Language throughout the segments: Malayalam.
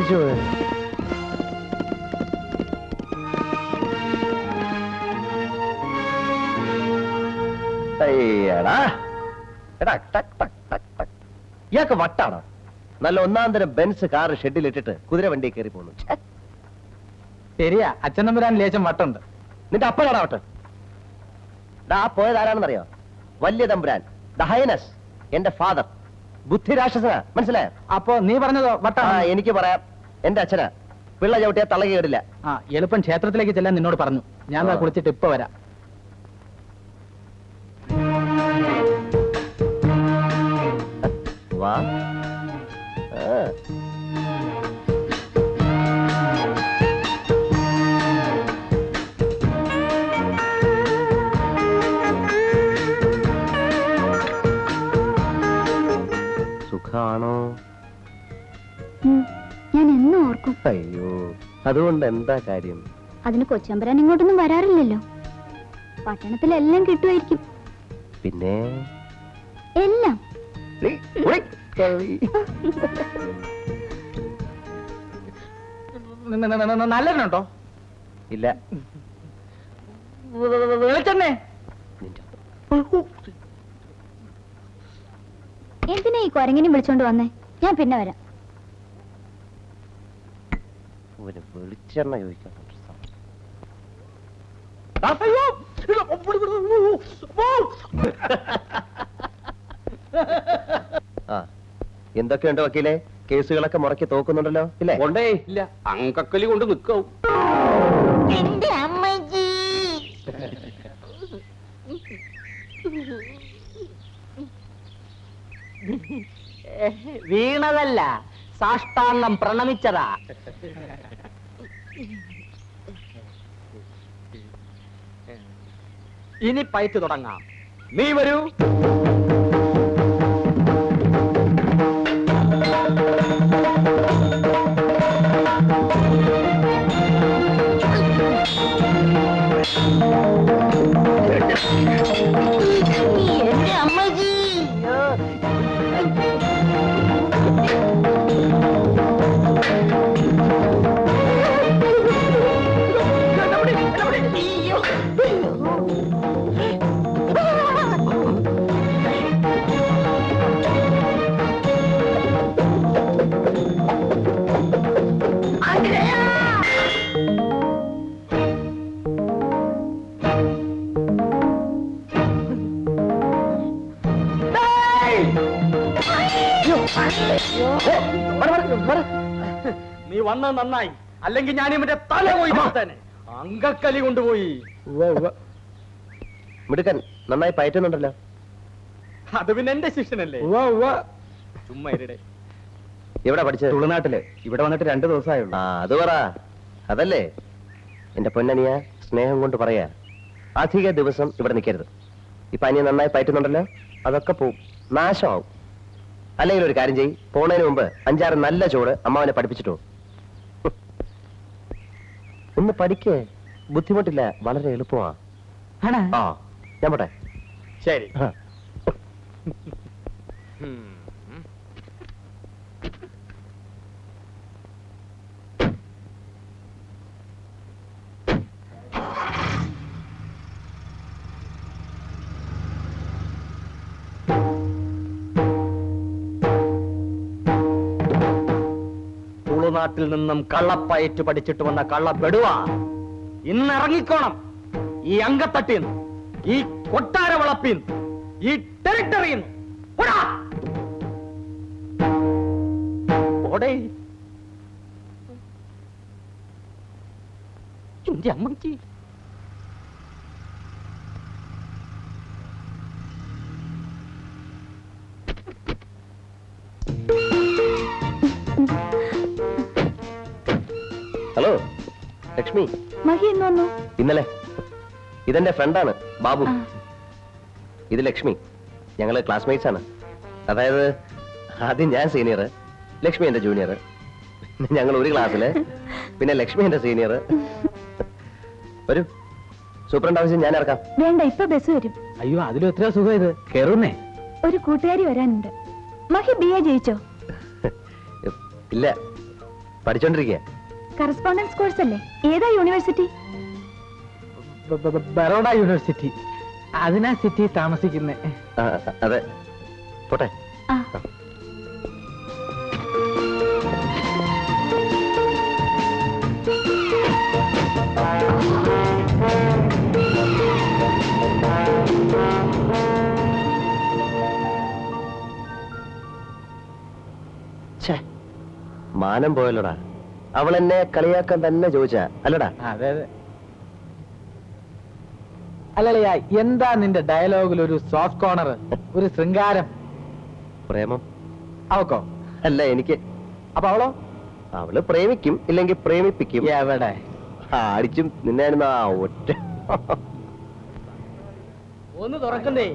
തിരിച്ചു പോയ ഇയാൾക്ക് വട്ടാണോ? നല്ല ഒന്നാം തരം ബെൻസ് കാർ ഷെഡിലിട്ടിട്ട് കുതിര വണ്ടി കയറി പോകുന്നു. ശരിയാ, അച്ഛൻ തമ്പുരാൻ ലേശം വട്ടുണ്ട്. നിന്റെ അപ്പനാടാ വട്ട്. ആ പോയത് ആരാണെന്നറിയോ? വലിയ തമ്പുരാൻ, ദ ഹൈനസ്, എന്റെ ഫാദർ. ബുദ്ധിരാക്ഷസനാ, മനസ്സിലായോ? അപ്പോ നീ പറഞ്ഞതോ വട്ടാ? എനിക്ക് പറയാം, എന്റെ അച്ഛനാ. പിള്ള ചവിട്ടിയാ തളകി കേടില്ല. ആ, എളുപ്പം ക്ഷേത്രത്തിലേക്ക് ചെല്ലാൻ നിന്നോട് പറഞ്ഞു. ഞാൻ കുളിച്ചിട്ട് ഇപ്പൊ വരാം. വാ. സുഖാണോ? ഞാൻ എന്നും ഓർക്കും. അയ്യോ, അതുകൊണ്ട് എന്താ കാര്യം? അതിന് കൊച്ചമ്പരാൻ ഇങ്ങോട്ടൊന്നും വരാറില്ലല്ലോ. പട്ടണത്തിലെല്ലാം കിട്ടുമായിരിക്കും. പിന്നെ എല്ലാം നല്ലതിനുണ്ടോ? ഇല്ല. വെളിച്ചെണ്ണേ എന്തിനാ ഈ കൊരങ്ങിനും വിളിച്ചോണ്ട് വന്നേ? ഞാൻ പിന്നെ വരാം. ഒരു വെളിച്ചെണ്ണ ചോദിക്കാൻ. എന്തൊക്കെയുണ്ട് വക്കീലെ? കേസുകളൊക്കെ മുറക്കി തോക്കുന്നുണ്ടല്ലോ, ഇല്ലേ? കൊണ്ടേ ഇല്ല, അങ്കക്കലി കൊണ്ട് നിൽക്കും. എന്റെ അമ്മജി, വീണതല്ല, സാഷ്ടാംഗം പ്രണമിച്ചതാ. ഇനി പയറ്റ് തുടങ്ങാം. നീ വരൂ. എന്റെ അമ്മജി. നീ വന്നത് നന്നായി, അല്ലെങ്കിൽ ഞാൻ ഇവന്റെ തല പോയി തന്നെ. അങ്കക്കലി കൊണ്ടുപോയി. മിടുക്കൻ, നന്നായി പയറ്റുന്നുണ്ടല്ലോ. അത് പിന്നെ എന്റെ ശിഷ്യനല്ലേ. ചുമ്മാ ഇരടെ. എവിടെ പഠിച്ചത്? തുളുനാട്ടില്. ഇവിടെ വന്നിട്ട് 2 ദിവസമായുള്ളൂ. അത് പറ. അതല്ലേ എന്റെ പൊന്നനിയ, സ്നേഹം കൊണ്ട് പറയാ, അധിക ദിവസം ഇവിടെ നിൽക്കരുത്. ഇപ്പൊ അനിയ നന്നായി പയറ്റുന്നുണ്ടല്ലോ, അതൊക്കെ പോവും, നാശമാവും. അല്ലെങ്കിൽ ഒരു കാര്യം ചെയ്യ്, പോണതിന് മുമ്പ് 5-6 നല്ല ചോറ് അമ്മാവനെ പഠിപ്പിച്ചിട്ടോ. ഒന്ന് പഠിക്കേ, ബുദ്ധിമുട്ടില്ല, വളരെ എളുപ്പമാ. ആ, ഞാൻ പോട്ടെ. ശരി. തുളുനാട്ടിൽ നിന്നും കള്ളപ്പയറ്റ് പഠിച്ചിട്ട് വന്ന കള്ളപ്പെടുവാ. ഇന്ന് ഇറങ്ങിക്കോണം ഈ അങ്കത്തട്ടിന്ന്, ഈ കൊട്ടാര വളപ്പിന്ന്, ഈ ടെറിട്ടറിന്ന്. എന്റെ അമ്മച്ചി. ഹലോ ലക്ഷ്മി. മഹി എന്ന് വന്നു? ഇന്നലെ. ഇതെന്റെ ഫ്രണ്ടാണ് ബാബു. ഇത് ലക്ഷ്മി. ഞങ്ങള് ക്ലാസ്മേറ്റ്സ് ആണ്. അതായത് ആദ്യം ഞാൻ സീനിയർ, ലക്ഷ്മി എന്റെ ജൂനിയർ. ഞങ്ങൾ ഒരു ക്ലാസ്സില്. പിന്നെ ലക്ഷ്മി എന്റെ സീനിയർ. ഒരു സൂപ്രണ്ട് ആവശ്യം ഞാൻ ഇറക്കാം. വേണ്ട, ഇപ്പൊ ബസ് വരും. അയ്യോ, അതിലും എത്ര സുഖം ഇത്. കേറുന്നേ. ഒരു കൂട്ടുകാരി വരാനുണ്ട്. മഹി BA ജയിച്ചോ? ഇല്ല, പഠിച്ചോണ്ടിരിക്കുക. കറസ്പോണ്ടൻസ് കോഴ്സ് അല്ലേ? ഏതാ യൂണിവേഴ്സിറ്റി? ബറോഡ യൂണിവേഴ്സിറ്റി. അതിനാ സിറ്റി താമസിക്കുന്നേ. അതെ, പോട്ടെ. ആ. മാനം പോയല്ലോടാ. അവൾ എന്നെ കളിയാക്കാൻ തന്നെ ചോദിച്ചാ അല്ലടാ? അതെ അതെ. അല്ലല്ലയാ, എന്താ നിന്റെ ഡയലോഗിൽ ഒരു സോഫ്റ്റ് കോർണർ, ഒരു ശൃംഗാരം? പ്രേമം അവക്കോ? അല്ല, എനിക്ക്. അപ്പൊ അവളോ? അവള് പ്രേമിക്കും, ഇല്ലെങ്കിൽ പ്രേമിപ്പിക്കും. എവിടെ? അടിച്ചും നിന്നായിരുന്നു ആ ഒറ്റ. ഒന്ന് തുറക്കണ്ടേ?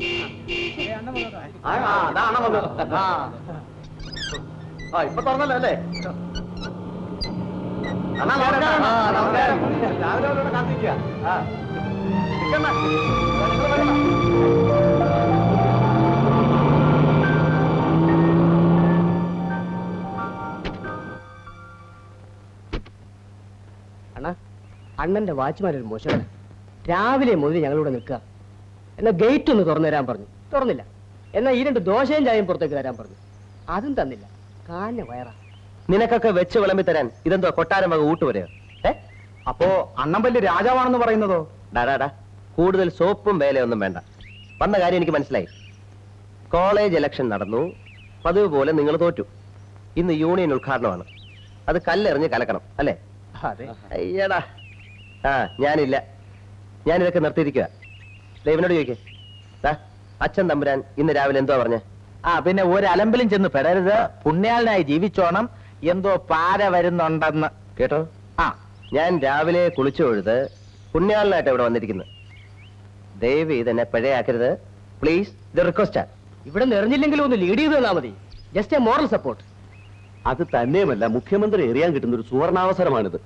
ഇപ്പൊ തുറന്നല്ലോ അല്ലേ? അണ്ണാ, അണ്ണന്റെ വാച്ച്മാനൊരു മോശമാണ്. രാവിലെ മുതൽ ഞങ്ങളിവിടെ നിൽക്കുക. എന്നാ ഗേറ്റ് ഒന്ന് തുറന്നു തരാൻ പറഞ്ഞു, തുറന്നില്ല. എന്നാ ഈ 2 ദോശയും ചായയും പുറത്തേക്ക് തരാൻ പറഞ്ഞു, അതും തന്നില്ല. കാഞ്ഞ വയറാ. നിനക്കൊക്കെ വെച്ച് വിളമ്പി തരാൻ ഇതെന്തോ കൊട്ടാരം വക ഊട്ടുവരെയോ? അപ്പോ അണ്ണൻ വലിയ രാജാവാണെന്ന് പറയുന്നതോ? ഡാടാ, കൂടുതൽ സോപ്പും വേലയൊന്നും വേണ്ട. വന്ന കാര്യം എനിക്ക് മനസ്സിലായി. കോളേജ് ഇലക്ഷൻ നടന്നു, പതിവ് പോലെ നിങ്ങൾ തോറ്റു. ഇന്ന് യൂണിയൻ ഉദ്ഘാടനമാണ്. അത് കല്ലെറിഞ്ഞ് കലക്കണം അല്ലേ? അതെ. അയ്യടാ, ഞാനില്ല. ഞാനിതൊക്കെ നിർത്തിയിരിക്കുക. ദൈവനോട് ചോദിക്കേ. അച്ഛൻ തമ്പുരാൻ ഇന്ന് രാവിലെ എന്തോ പറഞ്ഞേ? പിന്നെ ഒരു അലമ്പിലും ചെന്ന് പെടരുത്, പുണ്യാളനായി ജീവിച്ചോണം, എന്തോ പാര വരുന്നുണ്ടെന്ന് കേട്ടോ? ഞാൻ രാവിലെ കുളിച്ചു തൊഴുത് പുണ്യാളനായിട്ട് ഇവിടെ വന്നിരിക്കുന്നു. ദയവ് ഇതെന്നെ പിഴയാക്കരുത് പ്ലീസ്. ഇത് റിക്വസ്റ്റാ. ഇവിടെ നിറഞ്ഞില്ലെങ്കിലും ഒന്ന് ലീഡ് ചെയ്ത് തന്നാ മതി. Just A moral support. അത് തന്നെയുമല്ല, മുഖ്യമന്ത്രി എറിയാൻ കിട്ടുന്ന ഒരു സുവർണാവസരമാണിത്.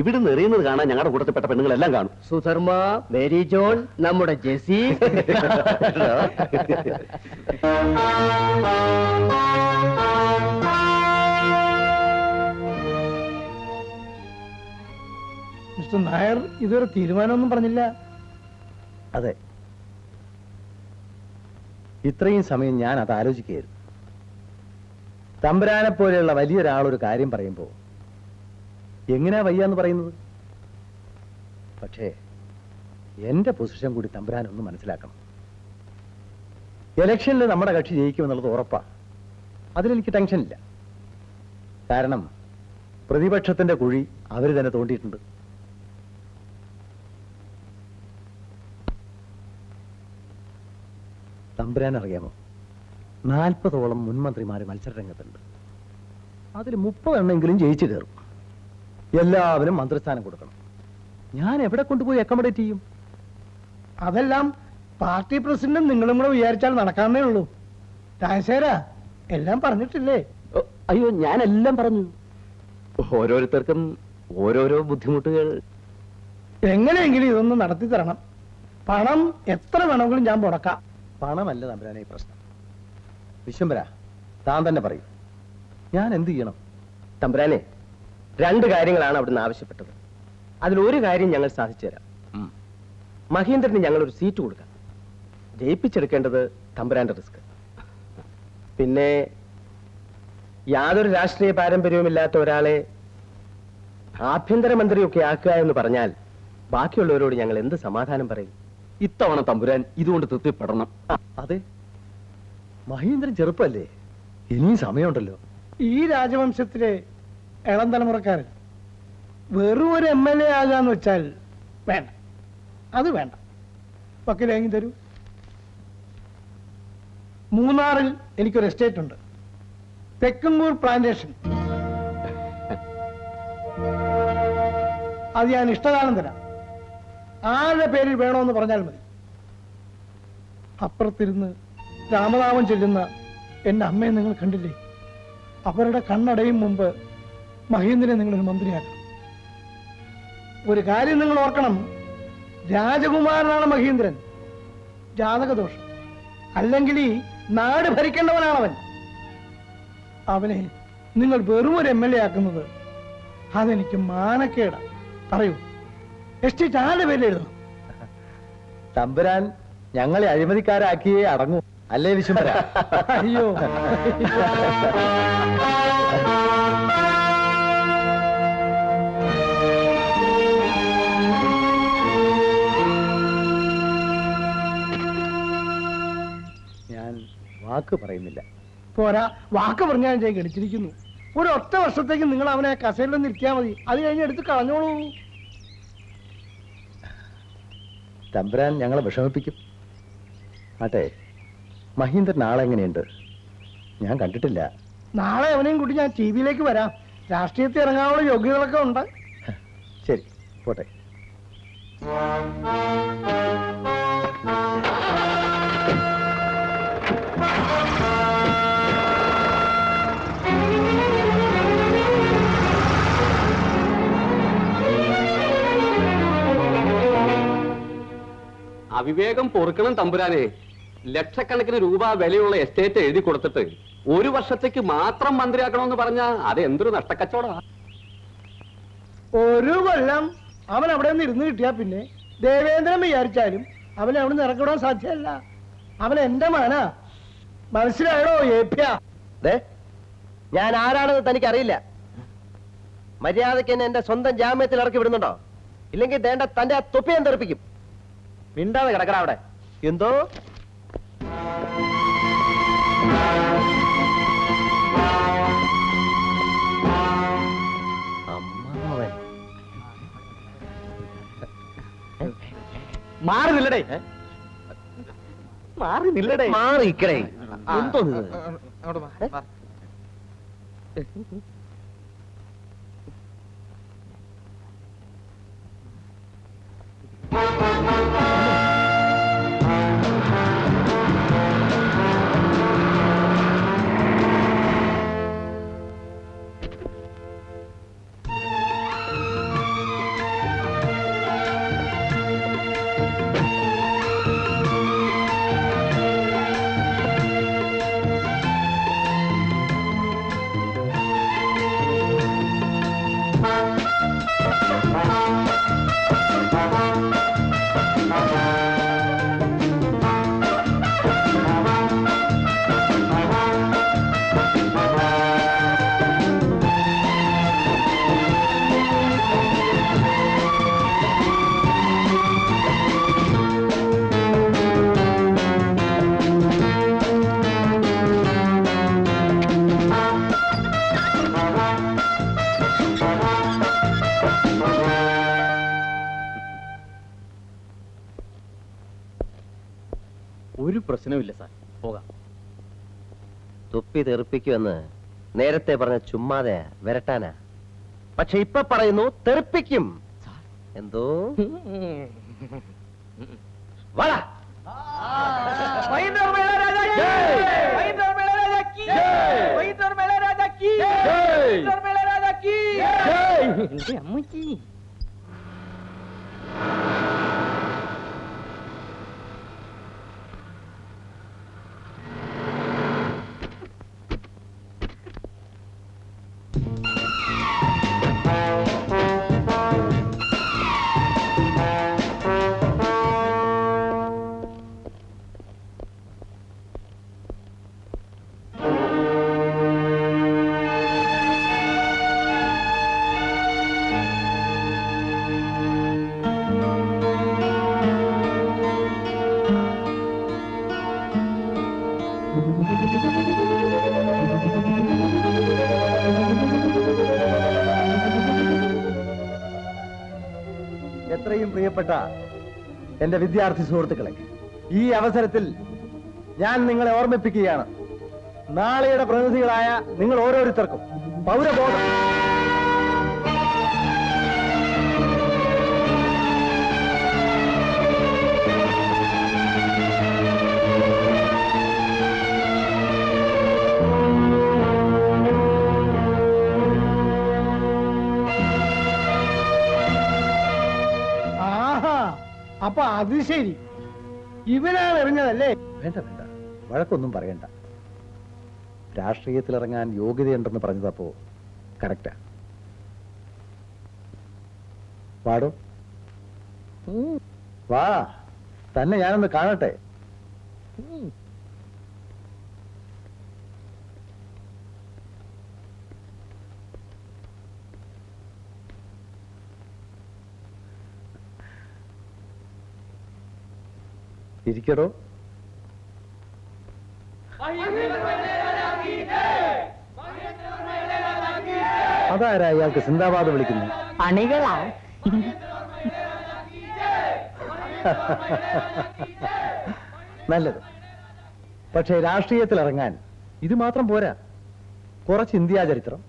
ഇവിടുന്ന് എറിയുന്നത് കാണാൻ ഞങ്ങളുടെ കൂട്ടത്തിൽപ്പെട്ട പെണ്ണുങ്ങളെല്ലാം കാണും. സുധർമ്മ, മേരി ജോൺ, നമ്മുടെ ജെസി. മിസ്റ്റർ നായർ ഇതുവരെ തീരുമാനമൊന്നും പറഞ്ഞില്ല. അതെ, ഇത്രയും സമയം ഞാൻ അത് ആലോചിക്കുകയായിരുന്നു. തമ്പുരാനെ പോലെയുള്ള വലിയൊരാളൊരു കാര്യം പറയുമ്പോ എങ്ങനെയാ വയ്യാന്ന് പറയുന്നത്? പക്ഷേ എന്റെ പൊസിഷൻ കൂടി തമ്പുരാനൊന്ന് മനസ്സിലാക്കണം. ഇലക്ഷനിൽ നമ്മുടെ കക്ഷി ജയിക്കുമെന്നുള്ളത് ഉറപ്പാ. അതിലെനിക്ക് ടെൻഷനില്ല. കാരണം പ്രതിപക്ഷത്തിന്റെ കുഴി അവർ തന്നെ തോണ്ടിയിട്ടുണ്ട്. തമ്പുരാൻ അറിയാമോ, 40ഓളം മുൻമന്ത്രിമാര് മത്സരരംഗത്തുണ്ട്. അതിൽ 30 എണ്ണെങ്കിലും ജയിച്ചു കയറും. എല്ലാവരും മന്ത്രിസ്ഥാനം കൊടുക്കണം. ഞാൻ എവിടെ കൊണ്ടുപോയി അക്കോമഡേറ്റ് ചെയ്യും? അതെല്ലാം പാർട്ടി പ്രസിഡന്റും നിങ്ങളും കൂടെ വിചാരിച്ചാൽ നടക്കാന്നേ ഉള്ളൂ. രാജശേഖര, എല്ലാം പറഞ്ഞിട്ടില്ലേ? അയ്യോ, ഞാനെല്ലാം പറഞ്ഞു. ഓരോരുത്തർക്കും ഓരോരോ ബുദ്ധിമുട്ടുകൾ. എങ്ങനെയെങ്കിലും ഇതൊന്ന് നടത്തി തരണം. പണം എത്ര വേണമെങ്കിലും ഞാൻ മുടക്കാം. പണമല്ല തമ്പുരാനെ ഈ പ്രശ്നം. വിശ്വംഭര, താൻ തന്നെ പറയും, ഞാൻ എന്ത് ചെയ്യണം? തമ്പുരാനെ, 2 കാര്യങ്ങളാണ് അവിടുന്ന് ആവശ്യപ്പെട്ടത്. അതിലൊരു കാര്യം ഞങ്ങൾ സാധിച്ചു തരാം. മഹേന്ദ്രന് ഞങ്ങളൊരു സീറ്റ് കൊടുക്കാം. ജയിപ്പിച്ചെടുക്കേണ്ടത് തമ്പുരാന്റെ റിസ്ക്. പിന്നെ യാതൊരു രാഷ്ട്രീയ പാരമ്പര്യവുമില്ലാത്ത ഒരാളെ ആഭ്യന്തരമന്ത്രിയൊക്കെ ആക്കുക എന്ന് പറഞ്ഞാൽ ബാക്കിയുള്ളവരോട് ഞങ്ങൾ എന്ത് സമാധാനം പറയും? ഇത്തവണ തമ്പുരാൻ ഇതുകൊണ്ട് തൃപ്തിപ്പെടണം. അതെ, മഹേന്ദ്രൻ ചെറുപ്പല്ലേ, ഇനിയും സമയമുണ്ടല്ലോ. ഈ രാജവംശത്തിലെ ഇളം തലമുറക്കാരൻ വെറും ഒരു MLA ആകാന്ന് വെച്ചാൽ വേണ്ട, അത് വേണ്ട. വക്കീലേങ്ങി തരൂ. മൂന്നാറിൽ എനിക്കൊരു എസ്റ്റേറ്റ് ഉണ്ട്, തെക്കുംകൂർ പ്ലാന്റേഷൻ. അത് ഞാൻ ഇഷ്ടകാലം തരാം. ആരുടെ പേരിൽ വേണമെന്ന് പറഞ്ഞാൽ മതി. അപ്പുറത്തിരുന്ന് രാമനാമം ചൊല്ലുന്ന എന്റെ അമ്മയെ നിങ്ങൾ കണ്ടില്ലേ? അവരുടെ കണ്ണടയും മുമ്പ് മഹേന്ദ്രനെ നിങ്ങളൊരു മന്ത്രിയാക്കണം. ഒരു കാര്യം നിങ്ങൾ ഓർക്കണം, രാജകുമാരനാണ് മഹേന്ദ്രൻ. ജാതകദോഷം, അല്ലെങ്കിൽ ഈ നാട് ഭരിക്കേണ്ടവനാണവൻ. അവനെ നിങ്ങൾ വെറും ഒരു MLA ആക്കുന്നത് അതെനിക്ക് മാനക്കേടാ. പറയൂ, എസ്റ്റേറ്റ് ആരുടെ പേരിൽ എഴുതണം? തമ്പുരാൻ ഞങ്ങളെ അഴിമതിക്കാരാക്കിയേ അടങ്ങൂ, അല്ലേ വിശ്വംഭര? അയ്യോ, ഞാൻ വാക്ക് പറയുന്നില്ല. പോരാ, വാക്ക് പറഞ്ഞാൽ ഞാൻ ഗണിച്ചിരിക്കുന്നു. ഒരു ഒറ്റ വർഷത്തേക്ക് നിങ്ങൾ അവനെ കസേരയിൽ ഇരുത്തിയാൽ മതി, അത് കഴിഞ്ഞ് എടുത്ത് കളഞ്ഞോളൂ. തമ്പുരാൻ ഞങ്ങളെ വിഷമിപ്പിക്കും. ആട്ടെ, മഹീന്ദ്രൻ ആളെങ്ങനെയുണ്ട്? ഞാൻ കണ്ടിട്ടില്ല. നാളെ അവനെയും കൂട്ടി ഞാൻ ടി വിയിലേക്ക് വരാം. രാഷ്ട്രീയത്തിൽ ഇറങ്ങാനുള്ള യോഗ്യതകളൊക്കെ ഉണ്ട്. ശരി, പോട്ടെ. അവിവേകം പൊറുക്കണം തമ്പുരാനെ. ലക്ഷക്കണക്കിന് രൂപ വിലയുള്ള എസ്റ്റേറ്റ് എഴുതി കൊടുത്തിട്ട് ഒരു വർഷത്തേക്ക് മാത്രം മന്ത്രിയാക്കണമെന്ന് പറഞ്ഞ അത് എന്തൊരു നഷ്ടക്കച്ചവടാ. ഒരു കൊല്ലം അവൻ അവിടെ നിന്ന് ഇരുന്ന് കിട്ടിയാ പിന്നെ ദേവേന്ദ്രൻ വിചാരിച്ചാലും അവനെ അവിടെ നിന്ന് ഇറക്കിവിടാൻ സാധ്യമല്ല. അവൻ എന്റെ മകനാ, മനസ്സിലായോ ഏപ്യ? ഞാൻ ആരാണെന്ന് തനിക്ക് അറിയില്ല. മര്യാദയ്ക്ക് എന്നെ എന്റെ സ്വന്തം ജാമ്യത്തിൽ ഇറക്കി വിടുന്നുണ്ടോ? ഇല്ലെങ്കിൽ വേണ്ട തന്റെ ആ തൊപ്പിയാൻ തെറിപ്പിക്കും. മിണ്ടാതെ കിടക്കട അവിടെ. എന്തോ അമ്മാവൻ മാറി നില്ലടേ, മാറി നില്ലടേ. മാറിക്കടേ. എന്തോ ഇത്? ഒരു പ്രശ്നവുമില്ല സാർ, പോകാം. തൊപ്പി തെറിപ്പിക്കുമെന്ന് നേരത്തെ പറഞ്ഞ ചുമ്മാതെ വരട്ടാനാ. പക്ഷെ ഇപ്പൊ പറയുന്നു തെറിപ്പിക്കും. എന്തോ വാടാ. എത്രയും പ്രിയപ്പെട്ട എന്റെ വിദ്യാർത്ഥി സുഹൃത്തുക്കളെ, ഈ അവസരത്തിൽ ഞാൻ നിങ്ങളെ ഓർമ്മിപ്പിക്കുകയാണ്, നാളെയുടെ പ്രതിനിധികളായ നിങ്ങൾ ഓരോരുത്തർക്കും പൗരബോധം അപ്പൊ അത് ശരി, ഇവനാണ് എറിഞ്ഞതല്ലേ? വേണ്ട വേണ്ട, വഴക്കൊന്നും പറയണ്ട. രാഷ്ട്രീയത്തിലിറങ്ങാൻ യോഗ്യതയുണ്ടെന്ന് പറഞ്ഞതപ്പോ കറക്റ്റാ. വാടോ. വാ, തന്നെ ഞാനൊന്ന് കാണട്ടെ. ഇരിക്കടോ. അതാരാ ഇയാൾക്ക് സിന്ദാബാദ് വിളിക്കുന്നു? അണികളാ. നല്ലത്. പക്ഷേ രാഷ്ട്രീയത്തിൽ ഇറങ്ങാൻ ഇത് മാത്രം പോരാ. കുറച്ച് ഇന്ത്യാ ചരിത്രം,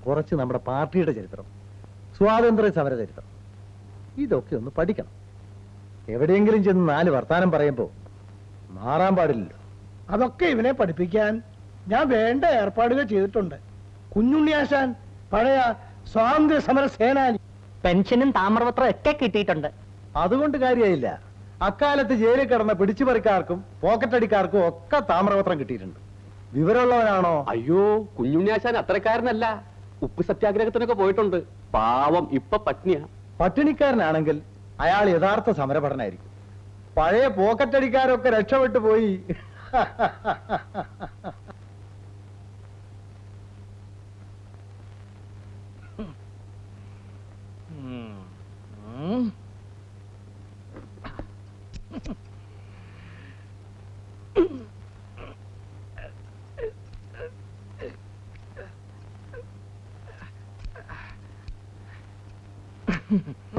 കുറച്ച് നമ്മുടെ പാർട്ടിയുടെ ചരിത്രം, സ്വാതന്ത്ര്യ സമര ചരിത്രം, ഇതൊക്കെ ഒന്ന് പഠിക്കണം. എവിടെയെങ്കിലും ചെന്ന് 4 വർത്താനം പറയുമ്പോ മാറാൻ പാടില്ലല്ലോ. അതൊക്കെ ഇവനെ പഠിപ്പിക്കാൻ ഞാൻ വേണ്ട ഏർപ്പാടുകൾ ചെയ്തിട്ടുണ്ട്. കുഞ്ഞുണ്ണിയാശാൻ പഴയ സ്വാതന്ത്ര്യ സമര സേനാനി. പെൻഷനും താമ്രപത്രം ഒക്കെ കിട്ടിയിട്ടുണ്ട്. അതുകൊണ്ട് കാര്യമായില്ല. അക്കാലത്ത് ജയിലിൽ കിടന്ന പിടിച്ചുപറിക്കാർക്കും പോക്കറ്റടിക്കാർക്കും ഒക്കെ താമ്രപത്രം കിട്ടിയിട്ടുണ്ട്. വിവരമുള്ളവനാണോ? അയ്യോ, കുഞ്ഞുണ്ണിയാശാൻ അത്രക്കാരനല്ല. ഉപ്പ് സത്യാഗ്രഹത്തിനൊക്കെ പോയിട്ടുണ്ട്. പാവം ഇപ്പൊ പത്നിയാ. പട്ടിണിക്കാരനാണെങ്കിൽ അയാൾ യഥാർത്ഥ സമരഭടനായിരിക്കും. പഴയ പോക്കറ്റടിക്കാരൊക്കെ രക്ഷപ്പെട്ടു പോയി. Hmm.